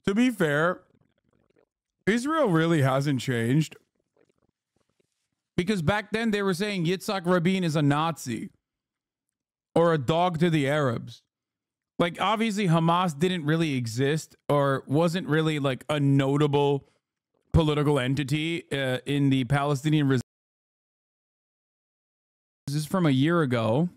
to be fair, Israel really hasn't changed. Because back then they were saying Yitzhak Rabin is a Nazi or a dog to the Arabs. Like, obviously, Hamas didn't really exist or wasn't really like a notable political entity in the Palestinian resistance. This is from a year ago,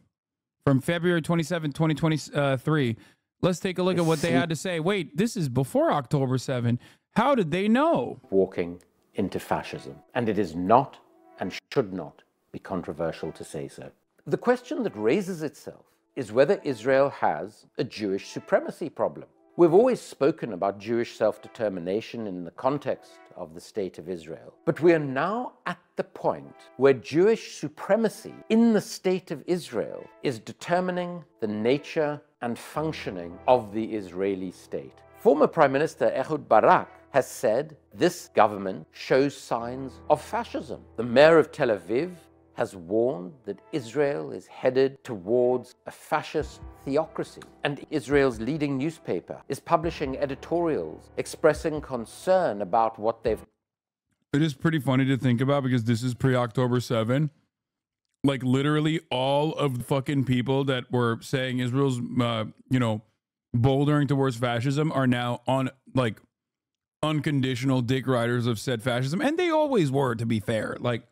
from February 27, 2023. Let's take a look at what they had to say. Wait, this is before October 7. How did they know? Walking into fascism. And it is not and should not be controversial to say so. The question that raises itself is whether Israel has a Jewish supremacy problem. We've always spoken about Jewish self-determination in the context of the State of Israel. But we are now at the point where Jewish supremacy in the State of Israel is determining the nature and functioning of the Israeli state. Former Prime Minister Ehud Barak has said this government shows signs of fascism. The mayor of Tel Aviv has warned that Israel is headed towards a fascist theocracy. And Israel's leading newspaper is publishing editorials expressing concern about what they've... It is pretty funny to think about because this is pre-October 7. Like, literally all of the fucking people that were saying Israel's, bouldering towards fascism are now on, like, unconditional dick riders of said fascism. And they always were, to be fair. Like,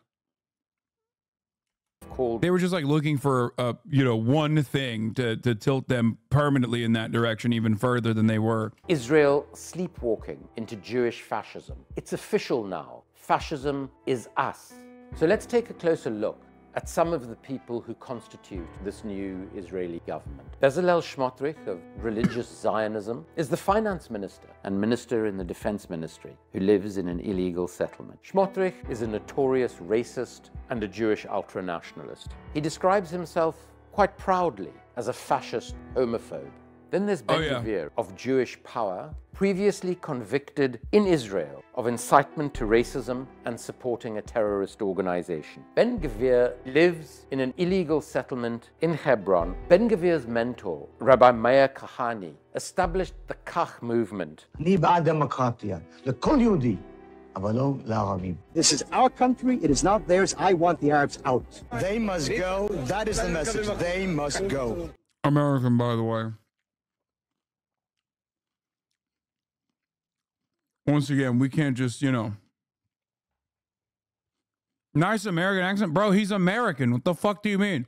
they were just like looking for one thing to tilt them permanently in that direction even further than they were. Israel sleepwalking into Jewish fascism. It's official now. Fascism is us. So let's take a closer look at some of the people who constitute this new Israeli government. Bezalel Smotrich of religious Zionism is the finance minister and minister in the defense ministry who lives in an illegal settlement. Smotrich is a notorious racist and a Jewish ultranationalist. He describes himself quite proudly as a fascist homophobe. Then there's Ben Gvir of Jewish Power, previously convicted in Israel of incitement to racism and supporting a terrorist organization. Ben Gvir lives in an illegal settlement in Hebron. Ben Gvir's mentor, Rabbi Meir Kahane, established the Kach movement. This is our country, it is not theirs. I want the Arabs out. They must go. That is the message. They must go. American, by the way. Once again, we can't just, nice American accent. Bro, he's American. What the fuck do you mean?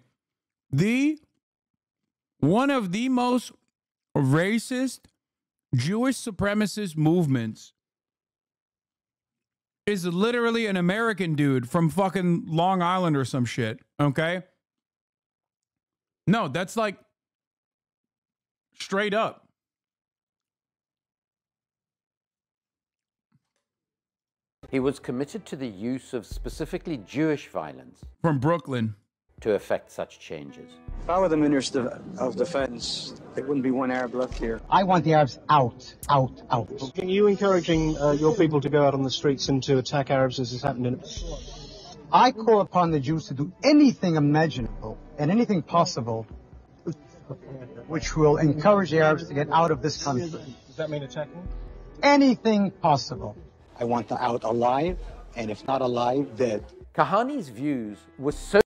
One of the most racist Jewish supremacist movements is literally an American dude from fucking Long Island or some shit, okay? No, that's like straight up. He was committed to the use of specifically Jewish violence. From Brooklyn. To effect such changes. If I were the Minister of Defense, there wouldn't be one Arab left here. I want the Arabs out, out, out. Are you encouraging your people to go out on the streets and to attack Arabs as has happened in... I call upon the Jews to do anything imaginable and anything possible which will encourage the Arabs to get out of this country. Does that mean attacking? Anything possible. I want them out alive, and if not alive, dead. Kahane's views were so...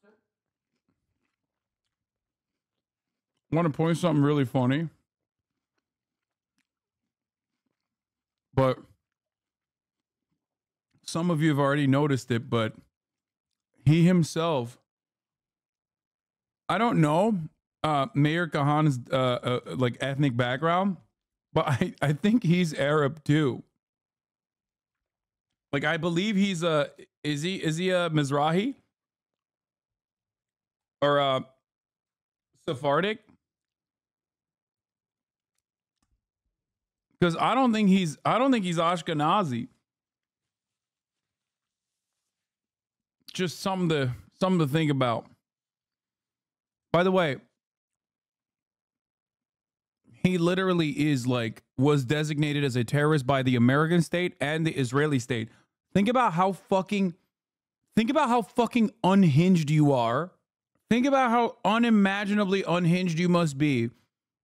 I want to point something really funny. But some of you have already noticed it, but he himself, I don't know Mayor Kahan's like ethnic background, but I think he's Arab too. Like, I believe he's is he a Mizrahi or a Sephardic? Because I don't think he's Ashkenazi. Just something to think about. By the way, he literally was designated as a terrorist by the American state and the Israeli state. Think about how fucking unhinged you are. Think about how unimaginably unhinged you must be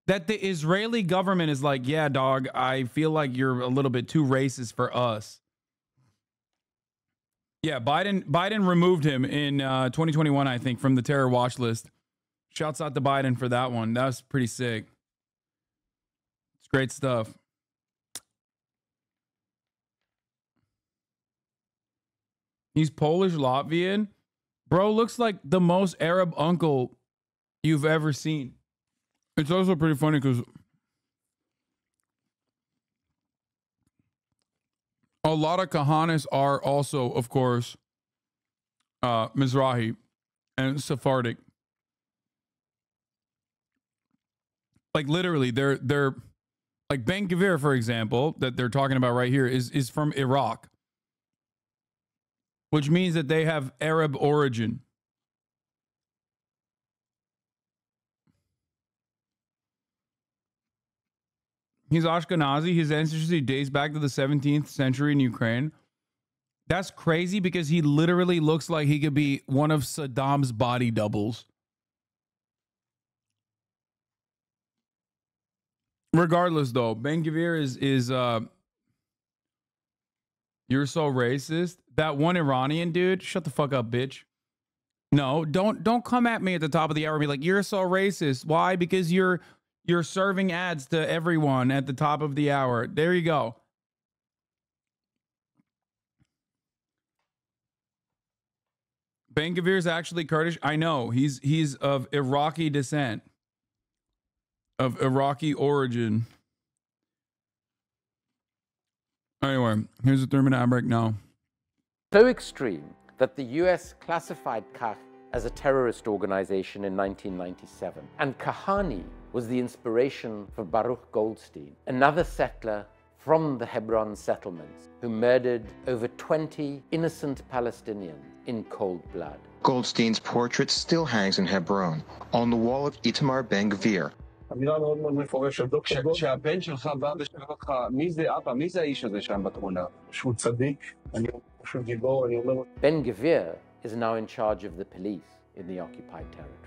that the Israeli government is like, yeah, dog, I feel like you're a little bit too racist for us. Yeah, Biden removed him in 2021, I think, from the terror watch list. Shouts out to Biden for that one. That was pretty sick. It's great stuff. He's Polish Latvian. Bro looks like the most Arab uncle you've ever seen. It's also pretty funny because a lot of Kahanas are also, of course, Mizrahi and Sephardic. Like literally, they're like Ben Gvir, for example, that they're talking about right here is from Iraq, which means that they have Arab origin. He's Ashkenazi. His ancestry dates back to the 17th century in Ukraine. That's crazy because he literally looks like he could be one of Saddam's body doubles. Regardless, though, Ben Gvir is you're so racist. That one Iranian dude, shut the fuck up, bitch. No, don't come at me at the top of the hour and be like, you're so racist. Why? Because you're serving ads to everyone at the top of the hour. There you go. Ben Gvir is actually Kurdish. I know. He's of Iraqi descent. Of Iraqi origin. Anyway, here's a 3-minute break now. So extreme that the US classified Kach as a terrorist organization in 1997. And Kahani was the inspiration for Baruch Goldstein, another settler from the Hebron settlements who murdered over 20 innocent Palestinians in cold blood. Goldstein's portrait still hangs in Hebron, on the wall of Itamar Ben Gvir. אמירה מאוד מאוד מפורשת. כשהבן שלך בא ושואל אותך, מי זה אבא? מי זה האיש הזה שם בתמונה? שהוא צדיק, אני אומר שהוא גיבור, אני אומר... Ben Gvir is now in charge of the police in the occupied territories.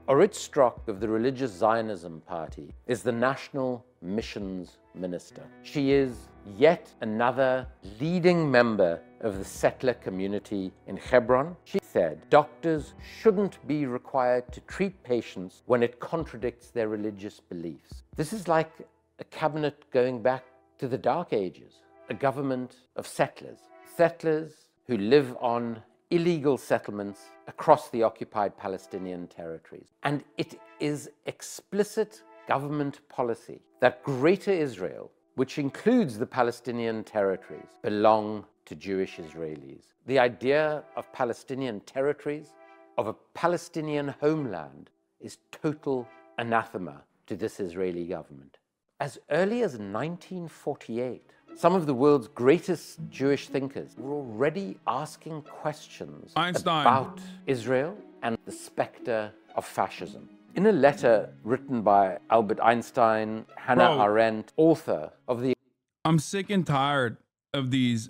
Orit Strock of the Religious Zionism Party is the National Missions Minister. She is yet another leading member of the settler community in Hebron. She said doctors shouldn't be required to treat patients when it contradicts their religious beliefs. This is like a cabinet going back to the Dark Ages, a government of settlers. Settlers who live on illegal settlements across the occupied Palestinian territories. And it is explicit government policy that Greater Israel, which includes the Palestinian territories, belong to Jewish Israelis. The idea of Palestinian territories, of a Palestinian homeland, is total anathema to this Israeli government. As early as 1948, some of the world's greatest Jewish thinkers were already asking questions about Israel and the specter of fascism. In a letter written by Albert Einstein, Hannah Arendt, author of the... I'm sick and tired of these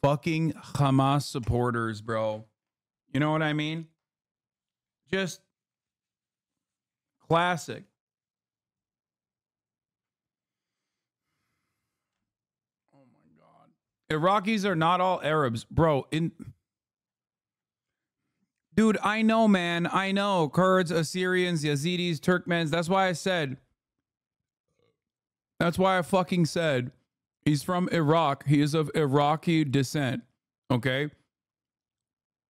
fucking Hamas supporters, bro. You know what I mean? Just classic. Iraqis are not all Arabs, bro. Dude, I know, man. I know. Kurds, Assyrians, Yazidis, Turkmens. That's why I said. That's why I fucking said he's from Iraq. He is of Iraqi descent. Okay?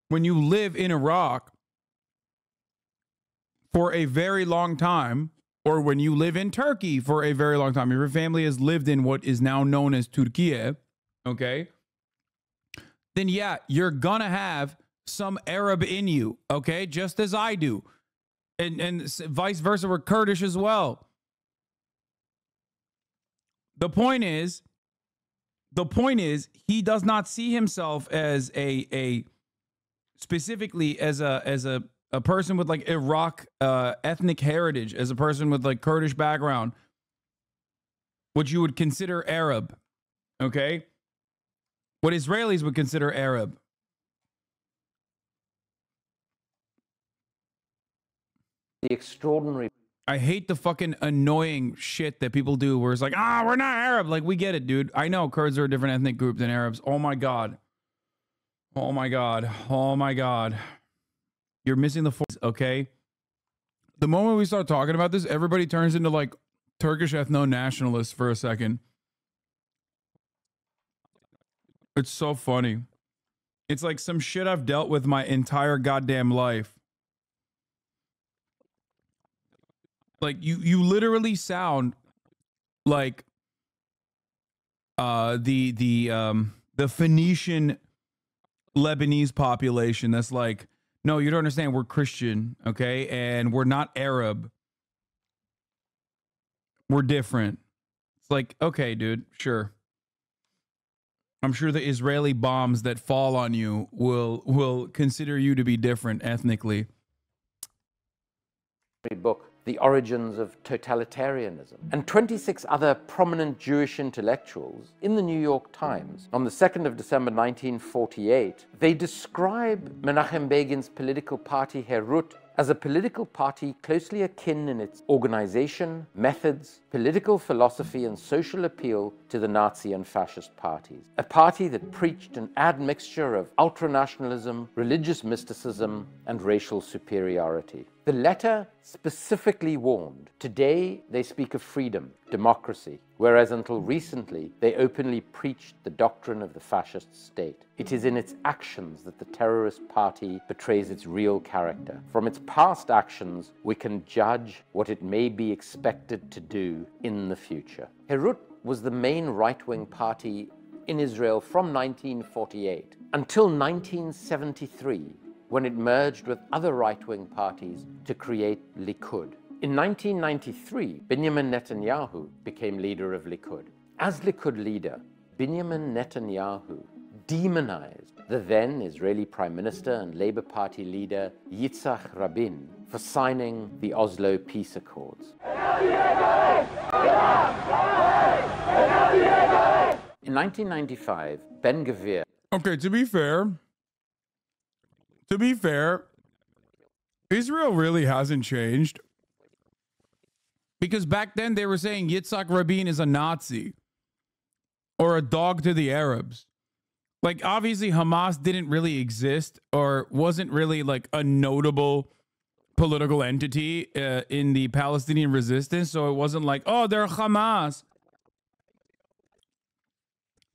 When you live in Iraq for a very long time, or when you live in Turkey for a very long time, if your family has lived in what is now known as Turkey, okay, then yeah, you're gonna have some Arab in you, okay, just as I do, and vice versa. We're Kurdish as well. The point is, he does not see himself as a specifically as a person with like Iraq ethnic heritage, as a person with like Kurdish background, which you would consider Arab, okay? What Israelis would consider Arab. The extraordinary I hate the fucking annoying shit that people do where it's like, we're not Arab. Like, we get it, dude. I know Kurds are a different ethnic group than Arabs. Oh my God. Oh my God. Oh my God. You're missing the force, okay? The moment we start talking about this, everybody turns into like Turkish ethno-nationalists for a second. It's so funny. It's like some shit I've dealt with my entire goddamn life. Like you literally sound like the Phoenician Lebanese population that's like, no, you don't understand, we're Christian, okay? And we're not Arab. We're different. It's like, okay, dude, sure. I'm sure the Israeli bombs that fall on you will consider you to be different ethnically. Book, The Origins of Totalitarianism, and 26 other prominent Jewish intellectuals in the New York Times on the 2nd of December 1948, they describe Menachem Begin's political party Herut as a political party closely akin in its organization, methods, political philosophy, and social appeal to the Nazi and fascist parties. A party that preached an admixture of ultranationalism, religious mysticism, and racial superiority. The letter specifically warned, today they speak of freedom, democracy, whereas until recently they openly preached the doctrine of the fascist state. It is in its actions that the terrorist party betrays its real character. From its past actions, we can judge what it may be expected to do in the future. Herut was the main right-wing party in Israel from 1948 until 1973, when it merged with other right-wing parties to create Likud. In 1993, Benjamin Netanyahu became leader of Likud. As Likud leader, Benjamin Netanyahu demonized the then Israeli Prime Minister and Labour Party leader Yitzhak Rabin for signing the Oslo Peace Accords. In 1995, Ben Gvir... Okay, to be fair, Israel really hasn't changed. Because back then they were saying Yitzhak Rabin is a Nazi or a dog to the Arabs. Like, obviously Hamas didn't really exist or wasn't really like a notable political entity in the Palestinian resistance. So it wasn't like, oh, they're Hamas.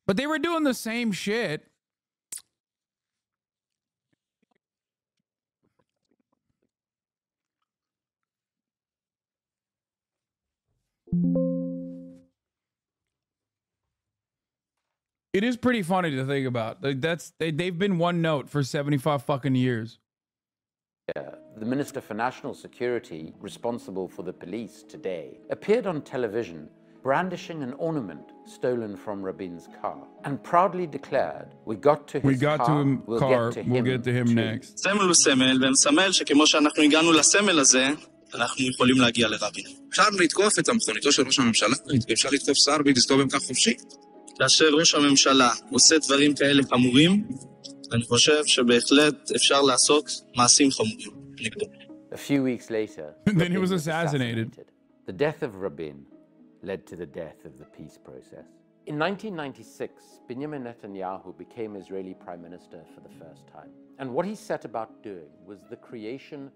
But they were doing the same shit. It is pretty funny to think about. Like, they've been one note for 75 fucking years. The Minister for National Security, responsible for the police today, appeared on television brandishing an ornament stolen from Rabin's car and proudly declared, we got to his car, we'll get to him next. סמל הוא סמל, ומסמל שכמו שאנחנו הגענו לסמל הזה, אנחנו יכולים להגיע לרבין. אפשר לתקוף את המכוניתו של ראש הממשלה, אפשר לתקוף שר ולהסתובב כך חופשי. כאשר ראש הממשלה עושה דברים כאלה חמורים, אני חושב שבהחלט אפשר לעשות מעשים חמורים נגדו. A few weeks later, then he was assassinated. The death of Rabin led to the death of the peace process. In 1996, Benjamin Netanyahu became Israeli Prime Minister for the first time. And what he set about doing was the creation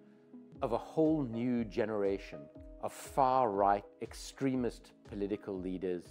of a whole new generation of far-right extremist political leaders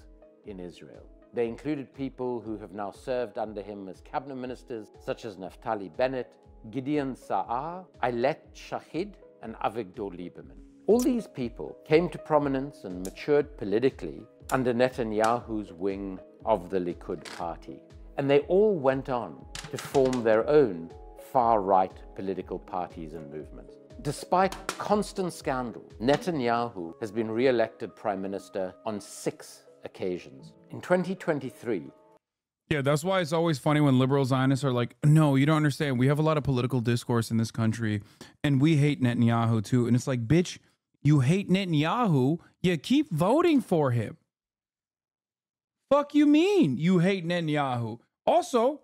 in Israel. They included people who have now served under him as cabinet ministers, such as Naftali Bennett, Gideon Sa'ar, Ayelet Shahid, and Avigdor Lieberman. All these people came to prominence and matured politically under Netanyahu's wing of the Likud party. And they all went on to form their own far-right political parties and movements. Despite constant scandal, Netanyahu has been re-elected prime minister on 6 occasions. In 2023, yeah, that's why it's always funny when liberal Zionists are like, no, you don't understand. We have a lot of political discourse in this country, and we hate Netanyahu too. And it's like, bitch, you hate Netanyahu, you keep voting for him. Fuck you mean you hate Netanyahu? Also,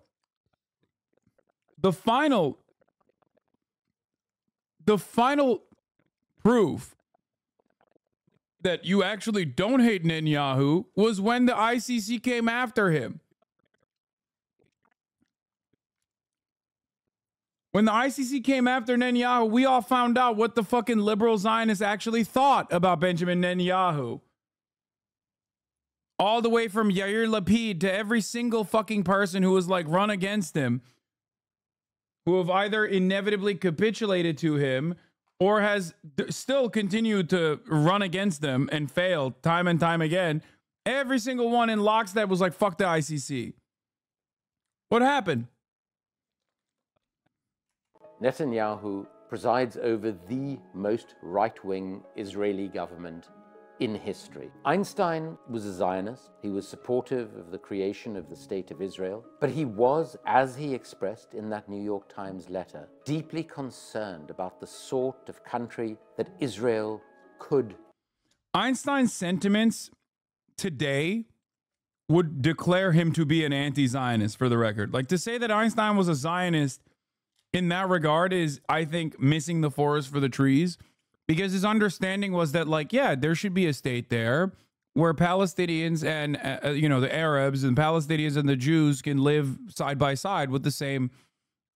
the final proof that you actually don't hate Netanyahu was when the ICC came after him. When the ICC came after Netanyahu, we all found out what the fucking liberal Zionists actually thought about Benjamin Netanyahu. All the way from Yair Lapid to every single fucking person who was like run against him, who have either inevitably capitulated to him or has still continued to run against them and failed time and time again. Every single one in lockstep was like, fuck the ICC. What happened? Netanyahu presides over the most right-wing Israeli government in history. Einstein was a Zionist. He was supportive of the creation of the State of Israel, but he was, as he expressed in that New York Times letter, deeply concerned about the sort of country that Israel could. Einstein's sentiments today would declare him to be an anti-Zionist, for the record. Like, to say that Einstein was a Zionist in that regard is, I think, missing the forest for the trees. Because his understanding was that, like, yeah, there should be a state there where Palestinians and, the Arabs and Palestinians and the Jews can live side by side with the same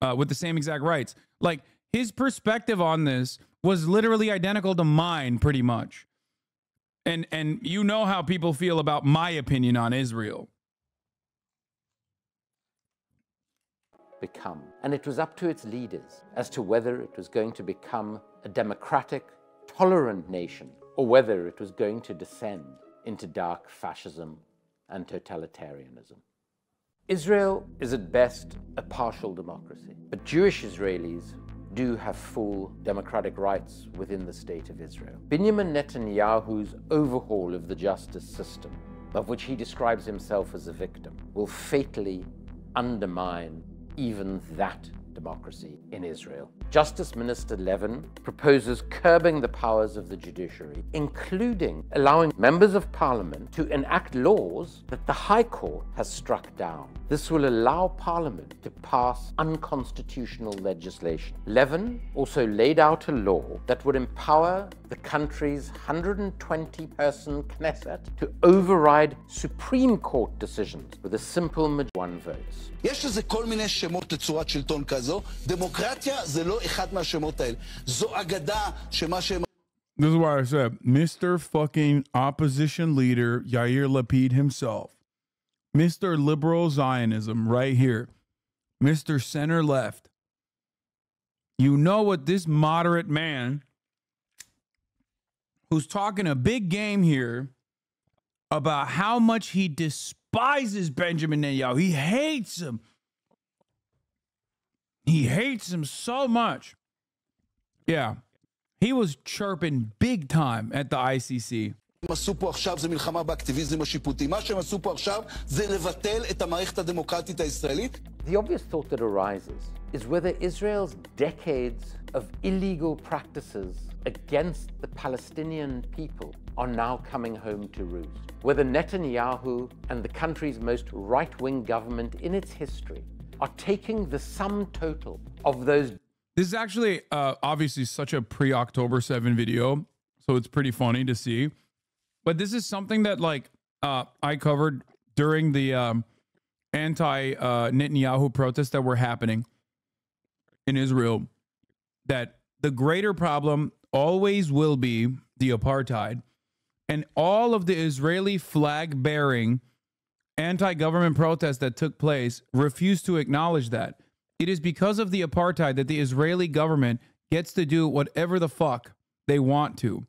exact rights. Like, his perspective on this was literally identical to mine, pretty much. And you know how people feel about my opinion on Israel. Become. And it was up to its leaders as to whether it was going to become a democratic, tolerant nation, or whether it was going to descend into dark fascism and totalitarianism. Israel is at best a partial democracy, but Jewish Israelis do have full democratic rights within the State of Israel. Benjamin Netanyahu's overhaul of the justice system, of which he describes himself as a victim, will fatally undermine even that democracy in Israel. Justice Minister Levin proposes curbing the powers of the judiciary, including allowing members of parliament to enact laws that the High Court has struck down. This will allow parliament to pass unconstitutional legislation. Levin also laid out a law that would empower the country's 120-person Knesset to override Supreme Court decisions with a simple majority of 1 vote. יש לזה כל מיני שמות לצורת שלטון כזו. דמוקרטיה זה לא אחד מהשמות האלה. זו אגדה שמה שהם... This is why I said, Mr. fucking opposition leader Yair Lapid himself. Mr. Liberal Zionism right here. Mr. Center Left. You know what this moderate man who's talking a big game here about how much he despises Benjamin Netanyahu. He hates him. He hates him so much. Yeah. He was chirping big time at the ICC. עשו פה עכשיו זה מלחמה באקטיביזם השיפוטי. מה שהם עשו פה עכשיו זה לבטל את המערכת הדמוקרטית הישראלית. The obvious thought that arises is whether Israel's decades of illegal practices against the Palestinian people are now coming home to roost. Whether Netanyahu and the country's most right-wing government in its history are taking the sum total of those. This is actually obviously such a pre-October 7 video, so it's pretty funny to see. But this is something that I covered during the anti-Netanyahu protests that were happening in Israel, that the greater problem always will be the apartheid. And all of the Israeli flag-bearing anti-government protests that took place refused to acknowledge that. It is because of the apartheid that the Israeli government gets to do whatever the fuck they want to.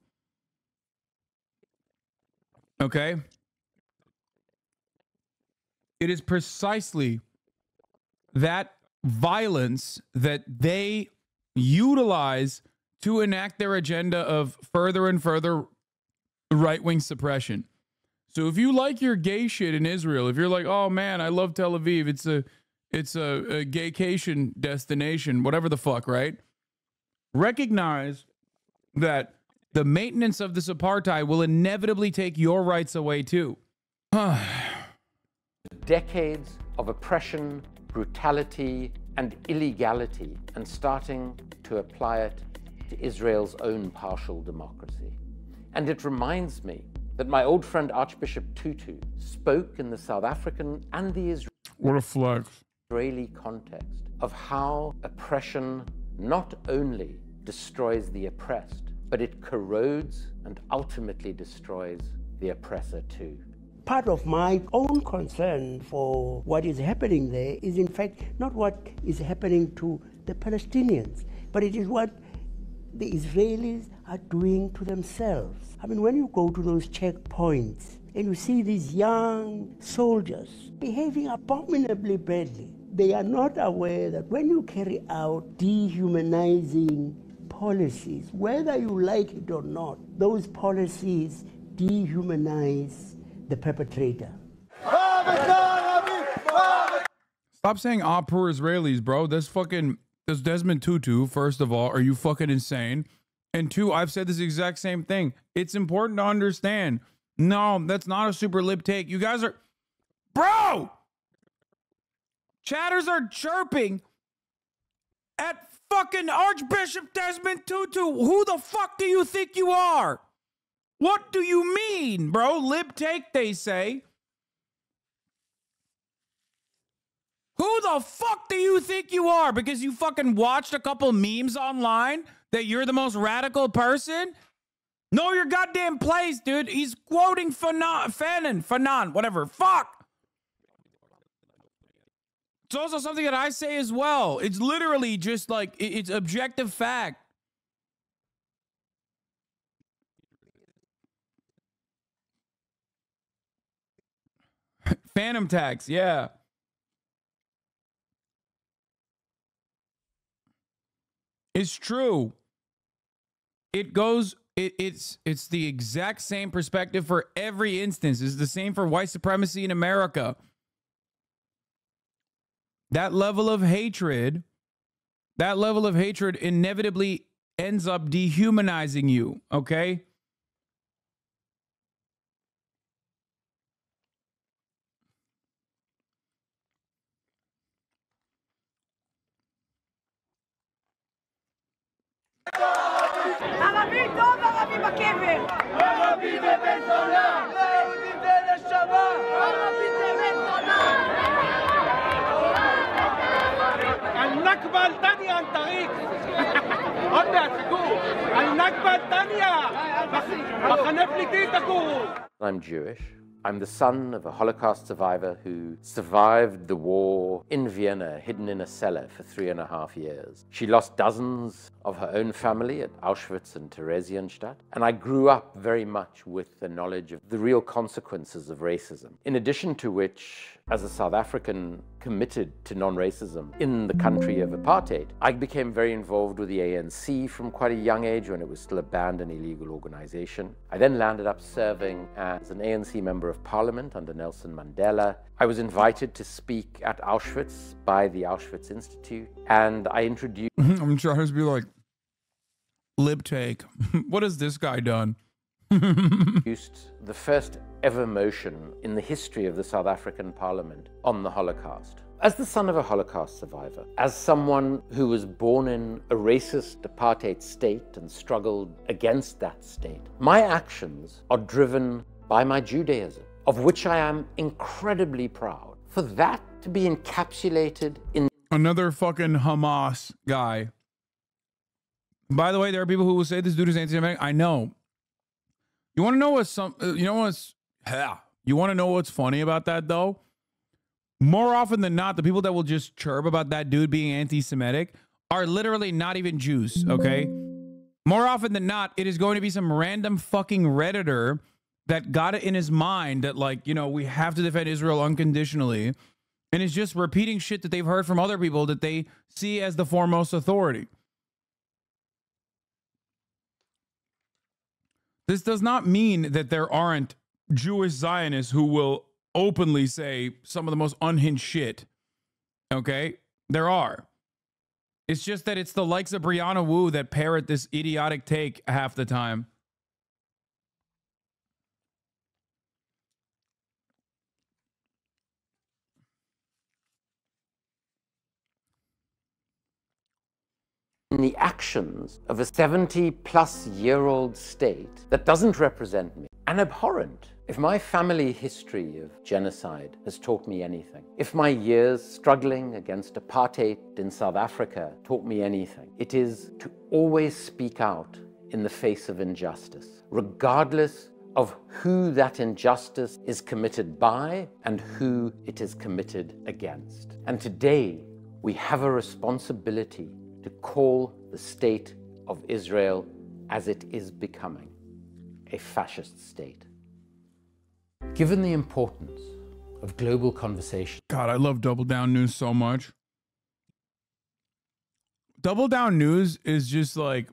Okay? It is precisely that violence that they utilize to enact their agenda of further and further right-wing suppression. So if you like your gay shit in Israel, if you're like, oh man, I love Tel Aviv, it's a gaycation destination, whatever the fuck, right? Recognize that the maintenance of this apartheid will inevitably take your rights away too. Decades of oppression, brutality, and illegality, and starting to apply it to Israel's own partial democracy. And it reminds me that my old friend Archbishop Tutu spoke in the South African and the What a flex. Israeli context of how oppression not only destroys the oppressed, but it corrodes and ultimately destroys the oppressor too. Part of my own concern for what is happening there is in fact not what is happening to the Palestinians, but it is what the Israelis are doing to themselves. I mean, when you go to those checkpoints and you see these young soldiers behaving abominably badly, they are not aware that when you carry out dehumanizing policies, whether you like it or not, those policies dehumanize the perpetrator. Stop saying poor Israelis, bro. This Desmond Tutu, first of all, are you fucking insane? And two, I've said this exact same thing. It's important to understand. No, that's not a super lib take. You guys are, bro! Chatters are chirping at fucking Archbishop Desmond Tutu. Who the fuck do you think you are? What do you mean, bro? Lib take, they say. Who the fuck do you think you are? Because you fucking watched a couple memes online that you're the most radical person? Know your goddamn place, dude. He's quoting Fanon, whatever. Fuck. It's also something that I say as well. It's literally just like, it's objective fact. Phantom tax, yeah. It's true. It goes, it's the exact same perspective for every instance. It's the same for white supremacy in America. That level of hatred inevitably ends up dehumanizing you, okay? ערבי טוב, ערבי בקבר. ערבי בבן זונה. ליהודים ולשמה. ערבי בבן זונה. النكبة الثانية عن طريق עוד מעט חכו النكبة الثانية מחנה פליטים תקומו. I'm Jewish. I'm the son of a Holocaust survivor who survived the war in Vienna, hidden in a cellar for 3.5 years. She lost dozens of her own family at Auschwitz and Theresienstadt, and I grew up very much with the knowledge of the real consequences of racism. In addition to which, as a South African committed to non-racism in the country of apartheid, I became very involved with the ANC from quite a young age when it was still a banned and illegal organization. I then landed up serving as an ANC member of parliament under Nelson Mandela. I was invited to speak at Auschwitz by the Auschwitz Institute, and I introduced... I'm trying to be like, lib take. What has this guy done? the first ever motion in the history of the South African parliament on the Holocaust. As the son of a Holocaust survivor, as someone who was born in a racist apartheid state and struggled against that state, my actions are driven by my Judaism, of which I am incredibly proud. For that to be encapsulated in... Another fucking Hamas guy. By the way, there are people who will say this dude is anti-Semitic. I know. You want to know what's you want to know what's funny about that though? More often than not, the people that will just chirp about that dude being anti-Semitic are literally not even Jews, okay? More often than not, it is going to be some random fucking Redditor that got it in his mind that, like, you know, we have to defend Israel unconditionally, and is just repeating shit that they've heard from other people that they see as the foremost authority. This does not mean that there aren't Jewish Zionists who will openly say some of the most unhinged shit. Okay? There are. It's just that it's the likes of Brianna Wu that parrot this idiotic take half the time. the actions of a 70-plus-year-old state that doesn't represent me, and abhorrent. If my family history of genocide has taught me anything, if my years struggling against apartheid in South Africa taught me anything, it is to always speak out in the face of injustice, regardless of who that injustice is committed by and who it is committed against. And today, we have a responsibility to call the state of Israel as it is becoming, a fascist state. Given the importance of global conversation. God, I love Double Down News so much. Double Down News is just like